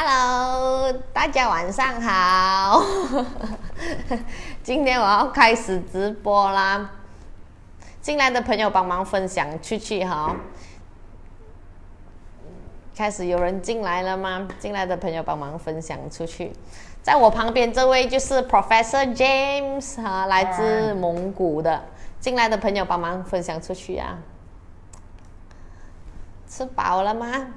Hello， 大家晚上好。今天我要开始直播啦，进来的朋友帮忙分享出去哈。开始有人进来了吗？进来的朋友帮忙分享出去。在我旁边这位就是 Professor James 哈，来自蒙古的。进来的朋友帮忙分享出去啊。吃饱了吗？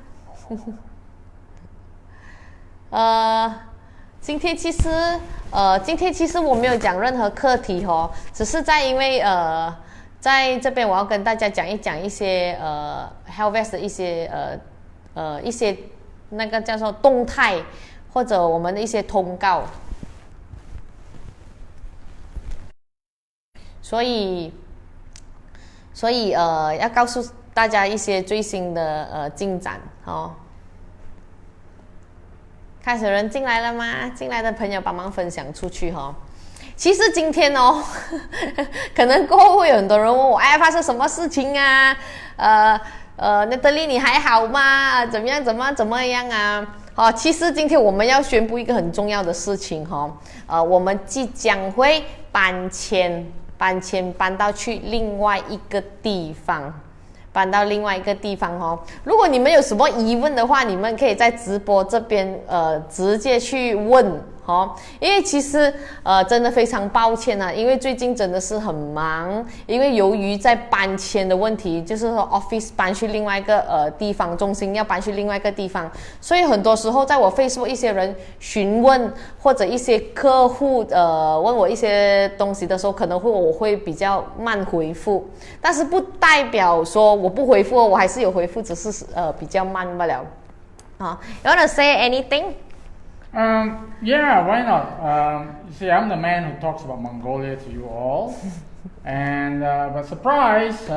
今天其实我没有讲任何课题哦，只是因为在这边我要跟大家讲一些Helvest 的一些那个叫做动态或者我们的一些通告，所以要告诉大家一些最新的进展哦。开始人进来了吗？进来的朋友帮忙分享出去哈。其实今天哦，可能过后会有很多人问我，哎，发生什么事情啊？Natalie 你还好吗？怎么样啊？其实今天我们要宣布一个很重要的事情哈。我们即将会搬迁到去另外一个地方。如果你们有什么疑问的话，你们可以在直播这边直接去问因为其实真的非常抱歉啊，因为最近真的是很忙，因为由于在搬迁的问题，就是说 office 搬去另外一个地方，中心要搬去另外一个地方，所以很多时候在我 Facebook 一些人询问或者一些客户问我一些东西的时候，可能我会比较慢回复，但是不代表说我不回复，我还是有回复，只是比较慢罢了。You wanna say anything? Yeah, why not? You see, I'm the man who talks about Mongolia to you all. And, but surprise,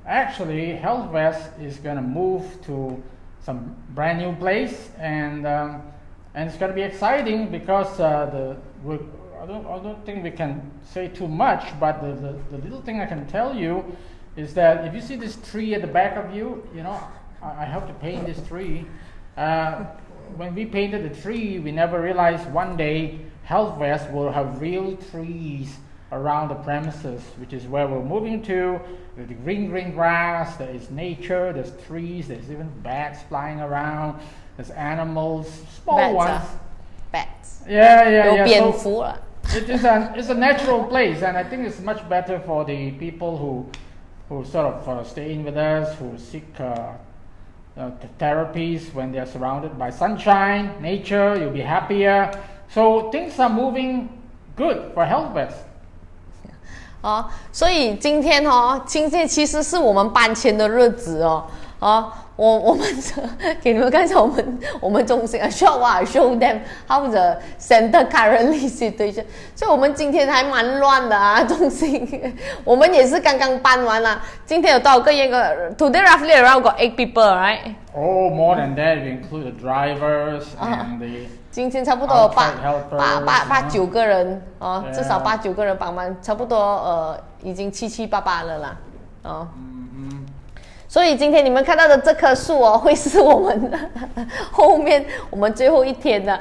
actually, Helvest is going to move to some brand new place. And it's going to be exciting because I don't think we can say too much, but the little thing I can tell you is that if you see this tree at the back of you, you know, I helped to paint this tree. When we painted the tree, we never realized one day Helvest will have real trees around the premises, which is where we're moving to. There's the green grass, there is nature, there's trees, there's even bats flying around, there's animals, small ones. Bats. Yeah. So it's a natural place, and I think it's much better for the people who sort of stay in with us, who seek therapies when they are surrounded by sunshine, nature. You'll be happier. So things are moving good for Helvest. 所以今天其实是我们搬迁的日子我们给你们看一下我们中心show them how the center currently situation。所以我们今天还蛮乱的中心我们也是刚刚搬完了。今天有多少个员工 ？Today roughly around got 8 people, right? Oh, more than that. We include the drivers and the 今天差不多八九个人至少8、9个人帮忙，差不多已经7、8、8了啦所以今天你们看到的这棵树会是我们后面我们最后一天的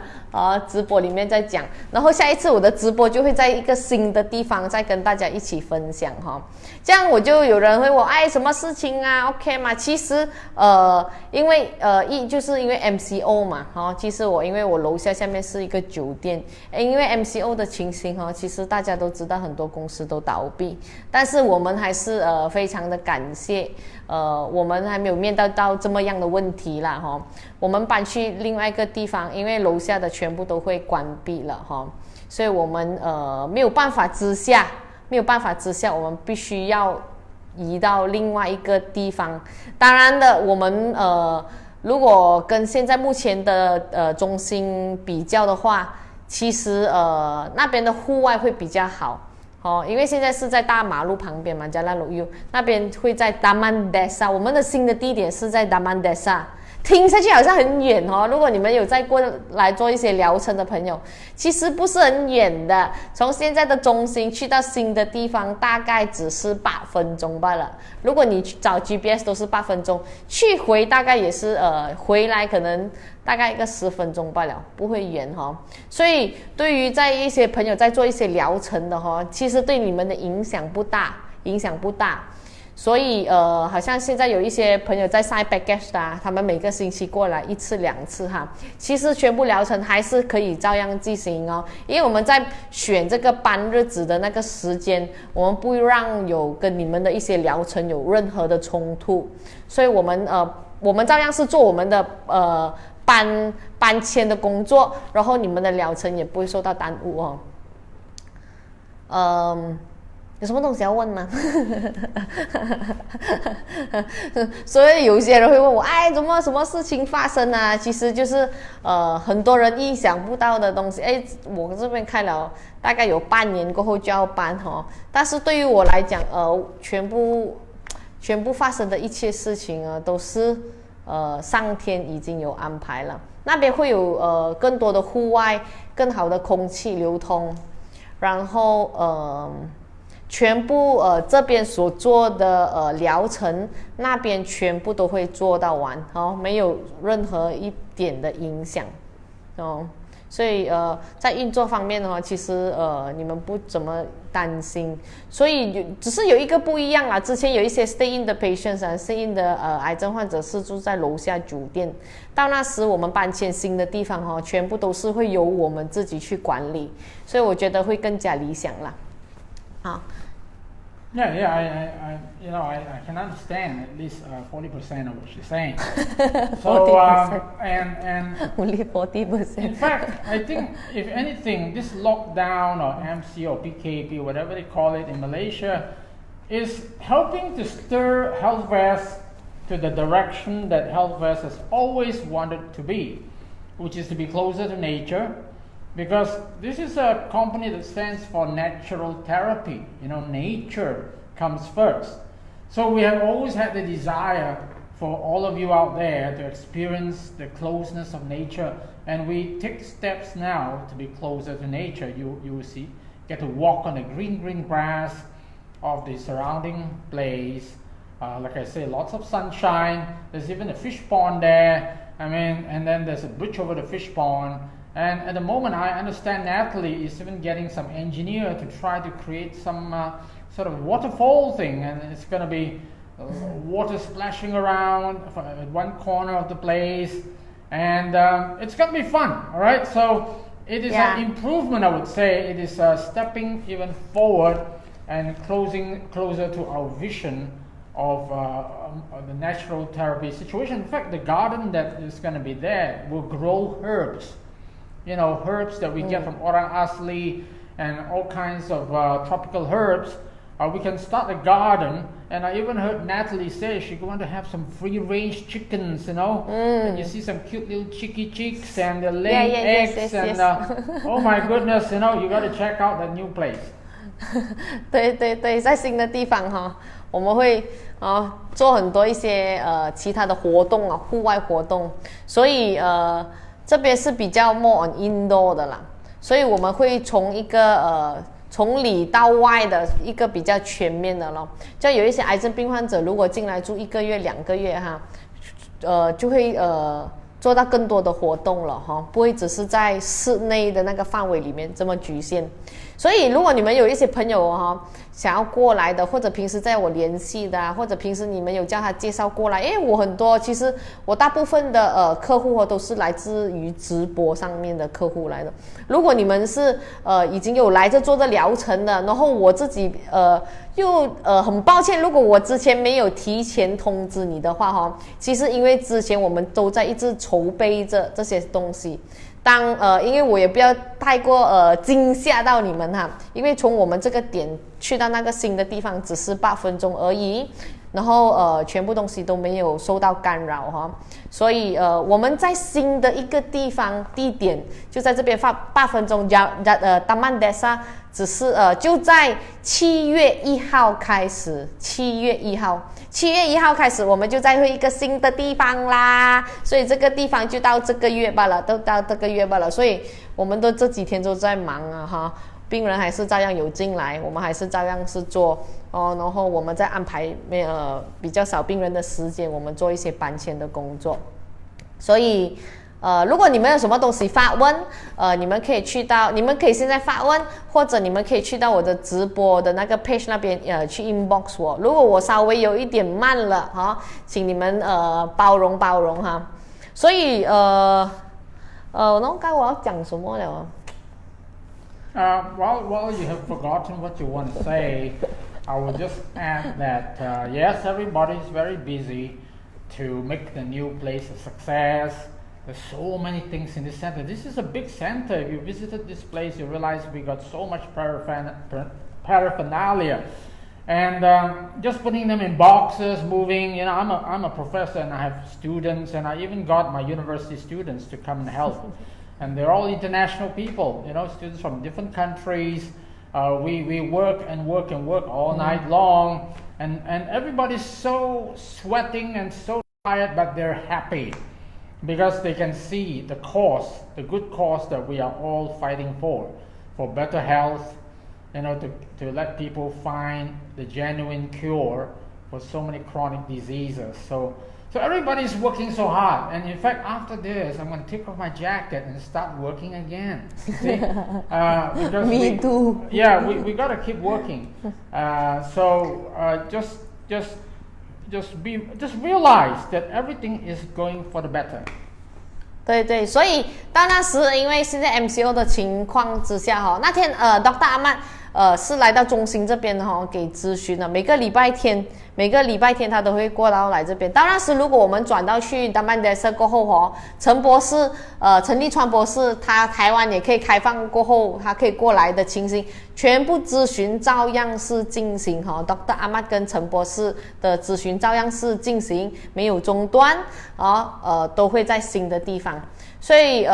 直播里面再讲，然后下一次我的直播就会在一个新的地方再跟大家一起分享这样我就有人会问什么事情啊 OK 吗？其实因为就是因为 MCO 嘛其实因为我楼下面是一个酒店因为 MCO 的情形其实大家都知道很多公司都倒闭，但是我们还是非常的感谢我们还没有面对到这么样的问题啦我们搬去另外一个地方，因为楼下的全部都会关闭了所以我们没有办法之下我们必须要移到另外一个地方。当然的我们如果跟现在目前的中心比较的话，其实那边的户外会比较好因为现在是在大马路旁边嘛，加拉鲁 U 那边会在 Taman Desa， 我们的新的地点是在 Taman Desa。听下去好像很远哦。如果你们有在过来做一些疗程的朋友，其实不是很远的，从现在的中心去到新的地方大概只是8分钟罢了。如果你找 GPS 都是8分钟，去回大概也是回来可能大概一个10分钟罢了，不会远哈。所以对于在一些朋友在做一些疗程的哈，其实对你们的影响不大。所以好像现在有一些朋友在 sign package 的他们每个星期过来1次2次哈，其实全部疗程还是可以照样进行哦，因为我们在选这个班日子的那个时间，我们不让有跟你们的一些疗程有任何的冲突，所以我们照样是做我们的搬迁的工作，然后你们的疗程也不会受到耽误哦。有什么东西要问吗？所以有些人会问我，哎，怎么什么事情发生啊？其实就是很多人意想不到的东西。哎，我这边开了大概有半年过后就要搬哦，但是对于我来讲，全部发生的一切事情都是上天已经有安排了。那边会有更多的户外，更好的空气流通，然后全部这边所做的疗程，那边全部都会做到完哦，没有任何一点的影响哦。所以在运作方面其实你们不怎么担心，所以只是有一个不一样啦。之前有一些 stay in 的 patients stay in 的癌症患者是住在楼下酒店，到那时我们搬迁新的地方全部都是会由我们自己去管理，所以我觉得会更加理想啦。好。Yeah, I can understand at least 40% of what she's saying. So, 40%. and only 40%. In fact, I think if anything, this lockdown or MC or PKP, whatever they call it in Malaysia, is helping to stir Health West to the direction that Health West has always wanted to be, which is to be closer to nature. Because this is a company that stands for natural therapy. Nature comes first. So we have always had the desire for all of you out there to experience the closeness of nature. And we take steps now to be closer to nature. You will see, get to walk on the green grass of the surrounding place. Like I say, lots of sunshine. There's even a fish pond there. And then there's a bridge over the fish pond. And at the moment, I understand Natalie is even getting some engineer to try to create some sort of waterfall thing, and it's going to be water splashing around at one corner of the place, and it's going to be fun. All right, so it is an improvement, I would say. It is stepping even forward and closer to our vision of the natural therapy situation. In fact, the garden that is going to be there will grow herbs. Herbs that we get from orang asli and all kinds of tropical herbs. We can start a garden, and I even heard Natalie say she's going to have some free-range chickens, and you see some cute little cheeky chicks, and they're laying eggs, and oh my goodness, you got to check out that new place. 对，在新的地方我们会做很多一些其他的活动户外活动，所以这边是比较 more on indoor 的啦，所以我们会从一个从里到外的一个比较全面的咯。就有一些癌症病患者如果进来住1个月2个月就会做到更多的活动了不会只是在室内的那个范围里面这么局限。所以如果你们有一些朋友想要过来的，或者平时在我联系的或者平时你们有叫他介绍过来，我很多其实我大部分的客户都是来自于直播上面的客户来的。如果你们是已经有来这做这疗程的，然后我自己又很抱歉，如果我之前没有提前通知你的话其实因为之前我们都在一直筹备着这些东西。因为我也不要太过惊吓到你们因为从我们这个点去到那个新的地方只是8分钟而已，然后全部东西都没有受到干扰所以我们在新的一个地点就在这边8分钟Taman Desa 只是就在7月1号开始，7月1号开始，我们就再会一个新的地方啦。所以这个地方就到这个月罢了，都到这个月罢了。所以我们都这几天都在忙啊哈，病人还是照样有进来，我们还是照样是做哦，然后我们再安排比较少病人的时间，我们做一些搬迁的工作。所以如果你们有什么东西发问，你们可以现在发问，或者你们可以去到我的直播的那个 page 那边去 inbox 我。如果我稍微有一点慢了哈，请你们包容哈。所以那该我要讲什么了？Well, you have forgotten what you want to say. I will just add that yes, everybody is very busy to make the new place a success. There's so many things in this center. This is a big center. If you visited this place, you realize we got so much paraphernalia. And just putting them in boxes, moving. You know, I'm a professor and I have students, and I even got my university students to come and help. And they're all international people, you know, students from different countries. We work all night long. And everybody's so sweating and so tired, but they're happy. Because they can see the good cause that we are all fighting for better health, you know, to let people find the genuine cure for so many chronic diseases. So everybody's working so hard, and in fact, after this, I'm going to take off my jacket and start working again. See? Because Me too. Yeah, we got to keep working. Just realize that everything is going for the better. 对，所以到那时，因为现在 MCO 的情况之下哈，那天Dr. Ahmad是来到中心这边哈给咨询的，每个礼拜天他都会过到来这边。到那时，如果我们转到去丹曼德社过后哈，陈立川博士他台湾也可以开放过后，他可以过来的情形，全部咨询照样是进行哈。Dr. Ahmad 跟陈博士的咨询照样是进行，没有中断都会在新的地方，所以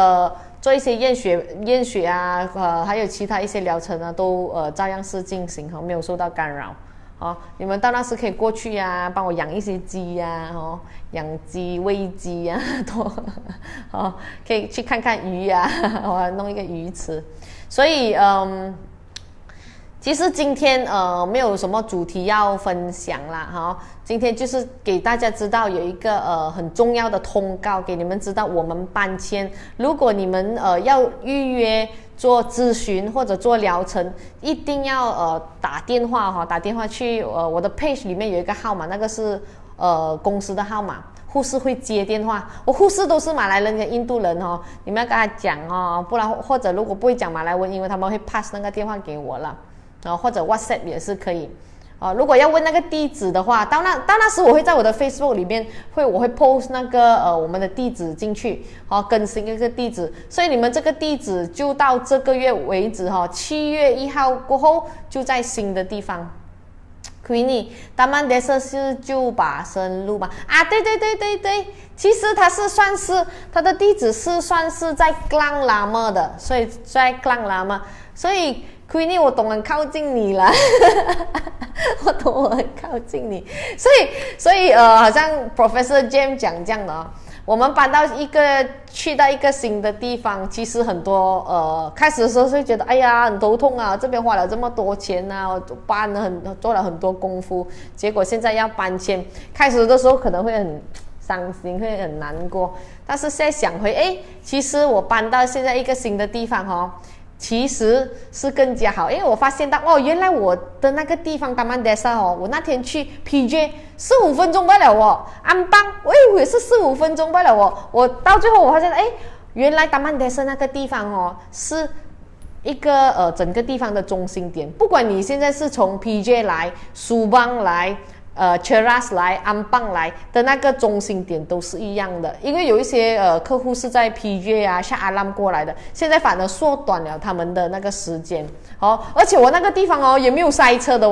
做一些验血啊，还有其他一些疗程呢，都照样是进行哈，没有受到干扰。你们到那时可以过去啊，帮我养一些鸡啊，养鸡喂鸡啊，可以去看看鱼啊，我弄一个鱼池。所以其实今天没有什么主题要分享啦今天就是给大家知道有一个很重要的通告，给你们知道我们搬迁，如果你们要预约做咨询或者做疗程，一定要打电话去我的 page 里面有一个号码，那个是公司的号码，护士会接电话，我护士都是马来人跟印度人你们要跟他讲不然或者如果不会讲马来文，因为他们会 pass 那个电话给我了或者 WhatsApp 也是可以如果要问那个地址的话，到那时我会在我的 Facebook 里面我会 post 那个我们的地址进去更新一个地址，所以你们这个地址就到这个月为止7月1号过后就在新的地方。Queenie， 他们的是就把深路吧对，其实它的地址是算是在 Klang Lama 的，所以在 Klang Lama， 所以Queenie 我懂很靠近你了我懂我很靠近你，所以好像 Professor James 讲这样的我们去到一个新的地方，其实很多开始的时候会觉得哎呀很头痛啊，这边花了这么多钱啊，做了很多功夫，结果现在要搬迁，开始的时候可能会很伤心，会很难过，但是现在想回其实我搬到现在一个新的地方其实是更加好，因为我发现到原来我的那个地方达曼德萨我那天去 PJ 15分钟罢了安邦我也是15分钟罢了我到最后我发现原来达曼德萨那个地方是一个整个地方的中心点，不管你现在是从 PJ 来苏邦来Cheras 来安邦来的那个中心点都是一样的，因为有一些客户是在 PJ 啊下阿兰过来的，现在反而缩短了他们的那个时间而且我那个地方也没有塞车的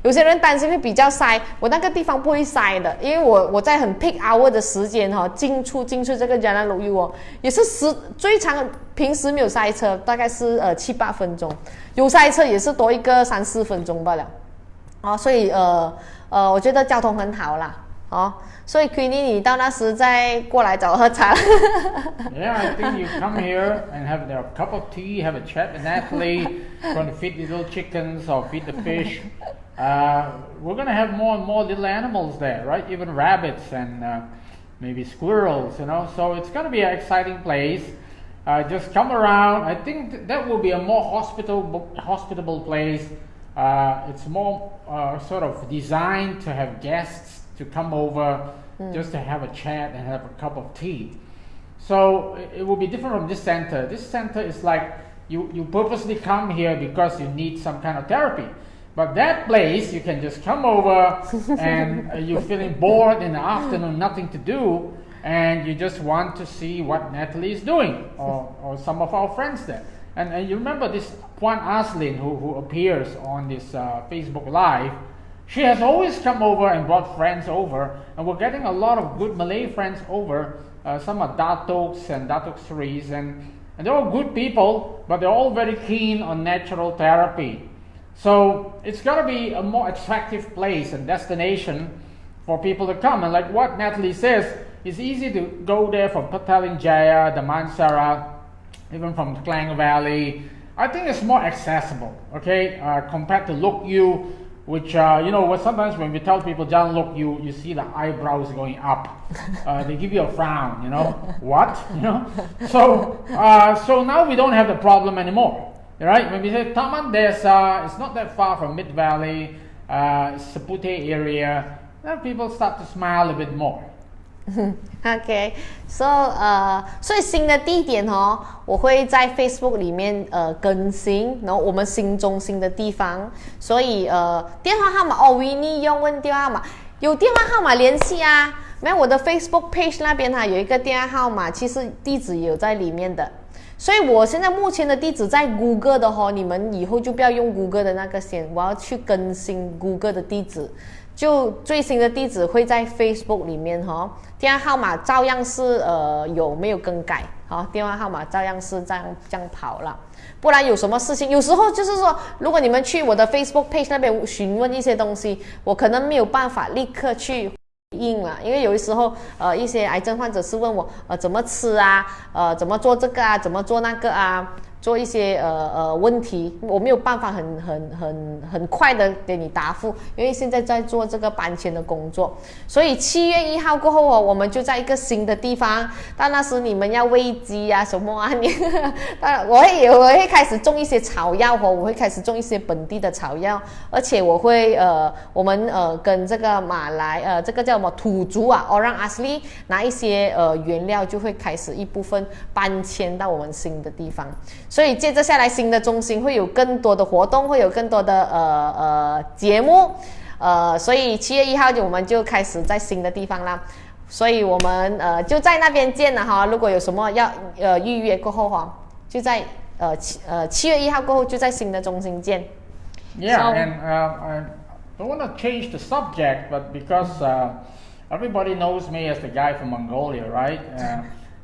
有些人担心会比较塞，我那个地方不会塞的，因为我在很 peak hour 的时间进出这个 Jalan Loyu 也是最长，平时没有塞车，大概是7-8分钟，有塞车也是多一个3-4分钟罢了，所以我觉得交通很好啦，所以 Queenie 你到那时再过来找我喝茶。Yeah, I think you come here and have a cup of tea, have a chat with Natalie, going to feed the little chickens or feed the fish. We're going to have more and more little animals there, right? Even rabbits and maybe squirrels, So it's going to be an exciting place. Just come around. I think that will be a more hospitable place. It's more sort of designed to have guests to come over just to have a chat and have a cup of tea. So it will be different from this center. This center is like you purposely come here because you need some kind of therapy. But that place, you can just come over and you're feeling bored in the afternoon, nothing to do, and you just want to see what Natalie is doing or some of our friends there. And you remember this Puan Aslin who appears on this Facebook Live. She has always come over and brought friends over, and we're getting a lot of good Malay friends over. Some are Datoks and Datok Series, and they're all good people, but they're all very keen on natural therapy. So it's got to be a more attractive place and destination for people to come. And like what Natalie says, it's easy to go there from Petaling Jaya, Damansara, even from Klang Valley. I think it's more accessible, okay, compared to Lok Yu, which, sometimes when we tell people Jalan Lok Yu, you see the eyebrows going up. They give you a frown, what, So now we don't have the problem anymore, right? When we say Taman Desa, it's not that far from Mid Valley, Sepute area, then people start to smile a bit more. OK， 所以新的地点我会在 Facebook 里面更新，然后我们新中心的地方，所以电话号码Winnie 用问电话号码，有电话号码联系啊，没有我的 Facebook page 那边有一个电话号码，其实地址也有在里面的，所以我现在目前的地址在 Google 的你们以后就不要用 Google 的那个先，我要去更新 Google 的地址。就最新的地址会在 Facebook 里面电话号码照样是有没有更改电话号码照样是这样跑了，不然有什么事情，有时候就是说，如果你们去我的 Facebook page 那边询问一些东西，我可能没有办法立刻去回应了，因为有的时候一些癌症患者是问我怎么吃啊，怎么做这个啊，怎么做那个啊。做一些问题，我没有办法很快的给你答复，因为现在在做这个搬迁的工作，所以7月1号过后我们就在一个新的地方，到那时你们要喂鸡啊什么啊，我会开始种一些草药我会开始种一些本地的草药，而且我会我们跟这个马来这个叫什么土族Orang Asli 拿一些原料，就会开始一部分搬迁到我们新的地方。所以接着下来新的中心会有更多的活动，会有更多的节目，所以7月1号我们就开始在新的地方啦，所以我们就在那边见了如果有什么要预约过后就在7月1号过后就在新的中心见。Yeah, and I don't want to change the subject, but because everybody knows me as the guy from Mongolia, right?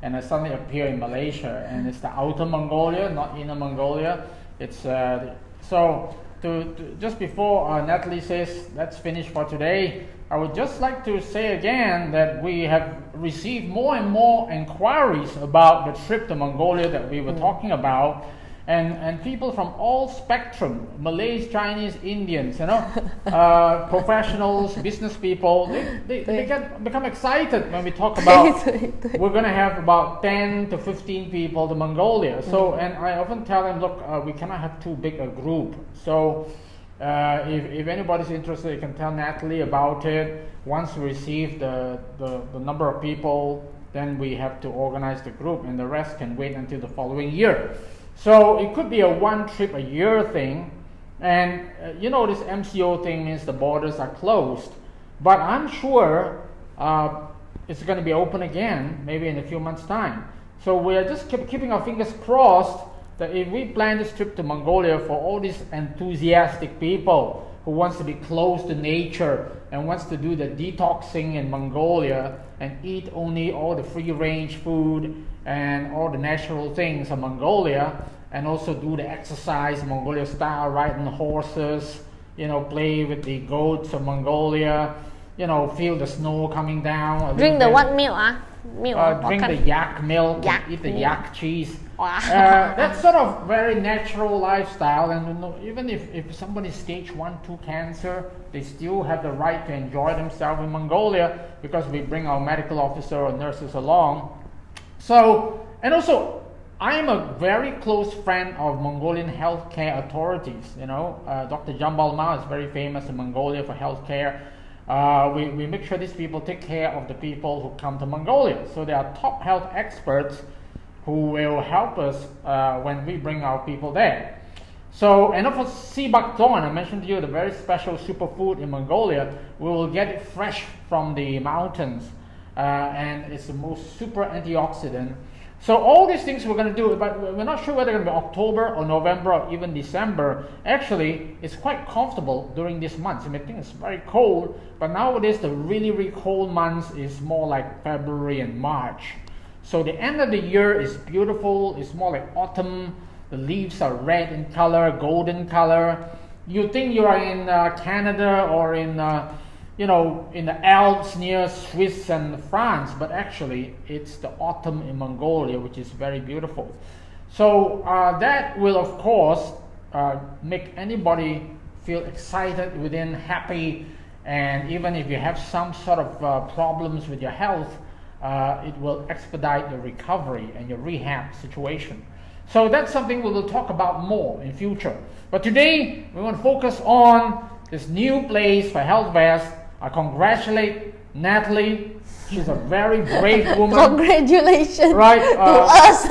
And I suddenly appear in Malaysia, and it's the outer Mongolia, not inner Mongolia. It's so to just before Natalie says let's finish for today, I would just like to say again that we have received more and more inquiries about the trip to Mongolia that we were talking about. And people from all spectrum, Malays, Chinese, Indians, professionals, business people, they become excited when we talk about we're going to have about 10 to 15 people to Mongolia. So, and I often tell them, look, we cannot have too big a group. So if anybody's interested, you can tell Natalie about it. Once we receive the number of people, then we have to organize the group, and the rest can wait until the following year. So it could be a one trip a year thing, and this MCO thing means the borders are closed, but I'm sure it's going to be open again maybe in a few months' time. So we are just keeping our fingers crossed that if we plan this trip to Mongolia for all these enthusiastic people who wants to be close to nature and wants to do the detoxing in Mongolia and eat only all the free-range food and all the natural things of Mongolia, and also do the exercise Mongolia style, riding horses, play with the goats of Mongolia, feel the snow coming down. Drink the what milk? Drink the yak milk, eat the yak cheese. Wow. That's sort of very natural lifestyle, and even if somebody's stage 1, 2 cancer, they still have the right to enjoy themselves in Mongolia because we bring our medical officer or nurses along. So, and also, I am a very close friend of Mongolian healthcare authorities. Dr. Jambal Ma is very famous in Mongolia for healthcare. We make sure these people take care of the people who come to Mongolia. So they are top health experts who will help us when we bring our people there. So, and for sibak thorn, I mentioned to you the very special superfood in Mongolia. We will get it fresh from the mountains, and it's the most super antioxidant. So all these things we're going to do, but we're not sure whether it's going to be October or November or even December. Actually, it's quite comfortable during these months. You may think it's very cold, but nowadays the really, really cold months is more like February and March. So the end of the year is beautiful. It's more like autumn. The leaves are red in color, golden color. You think you are in Canada or in in the Alps near Swiss and France, but actually it's the autumn in Mongolia, which is very beautiful. So that will of course make anybody feel excited within, happy, and even if you have some sort of problems with your health, it will expedite your recovery and your rehab situation. So that's something we will talk about more in future. But today we want to focus on this new place for Health Vest. I congratulate Natalie. She's a very brave woman. Congratulations, right? To us.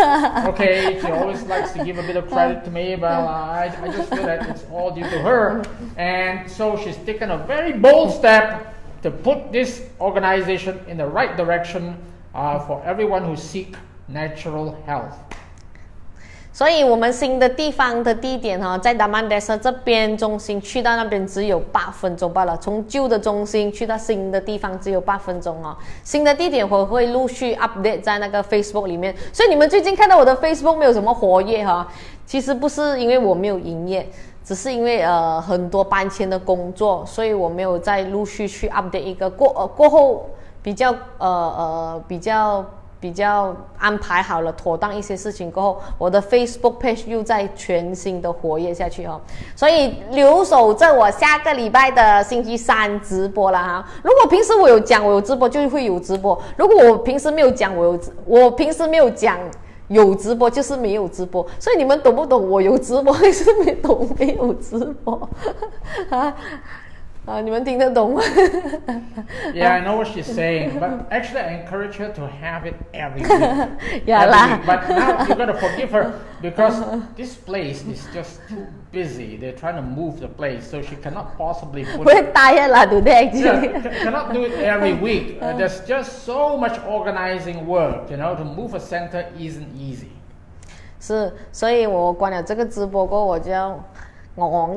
Okay, she always likes to give a bit of credit to me, but I just feel that it's all due to her. And so she's taken a very bold step to put this organization in the right direction for everyone who seek natural health. 所以我们新的地方的地点在 Daman Desa 这边中心，去到那边只有8分钟罢了。从旧的中心去到新的地方只有8分钟哦。新的地点我会陆续 update 在那个 Facebook 里面，所以你们最近看到我的 Facebook 没有什么活跃其实不是因为我没有营业，只是因为很多搬迁的工作，所以我没有再陆续去 update 一个过后比较安排好了妥当一些事情过后，我的 Facebook page 又在全新的活跃下去所以留守着我下个礼拜的星期3直播了如果平时我有讲我有直播，就会有直播；如果我平时没有讲我平时没有讲有直播，就是没有直播。所以你们懂不懂我有直播还是没懂没有直播你们听得懂吗Yeah, I know what she's saying, but actually I encourage her to have it every week. Yeah every week. But now you gotta forgive her because this place is just too busy. They're trying to move the place, so she cannot possibly put it. Tired lah today actually. Yeah, cannot do it every week. There's just so much organizing work, to move a center isn't easy. 是，所以我关了这个直播过后，我就要我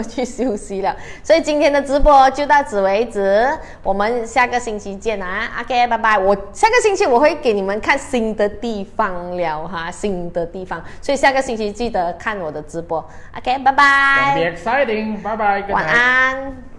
去休息了。所以今天的直播就到此为止，我们下个星期见OK， 拜拜。我下个星期我会给你们看新的地方了新的地方，所以下个星期记得看我的直播。OK， 拜拜。It's gonna be exciting. Bye bye. Good night. 晚安。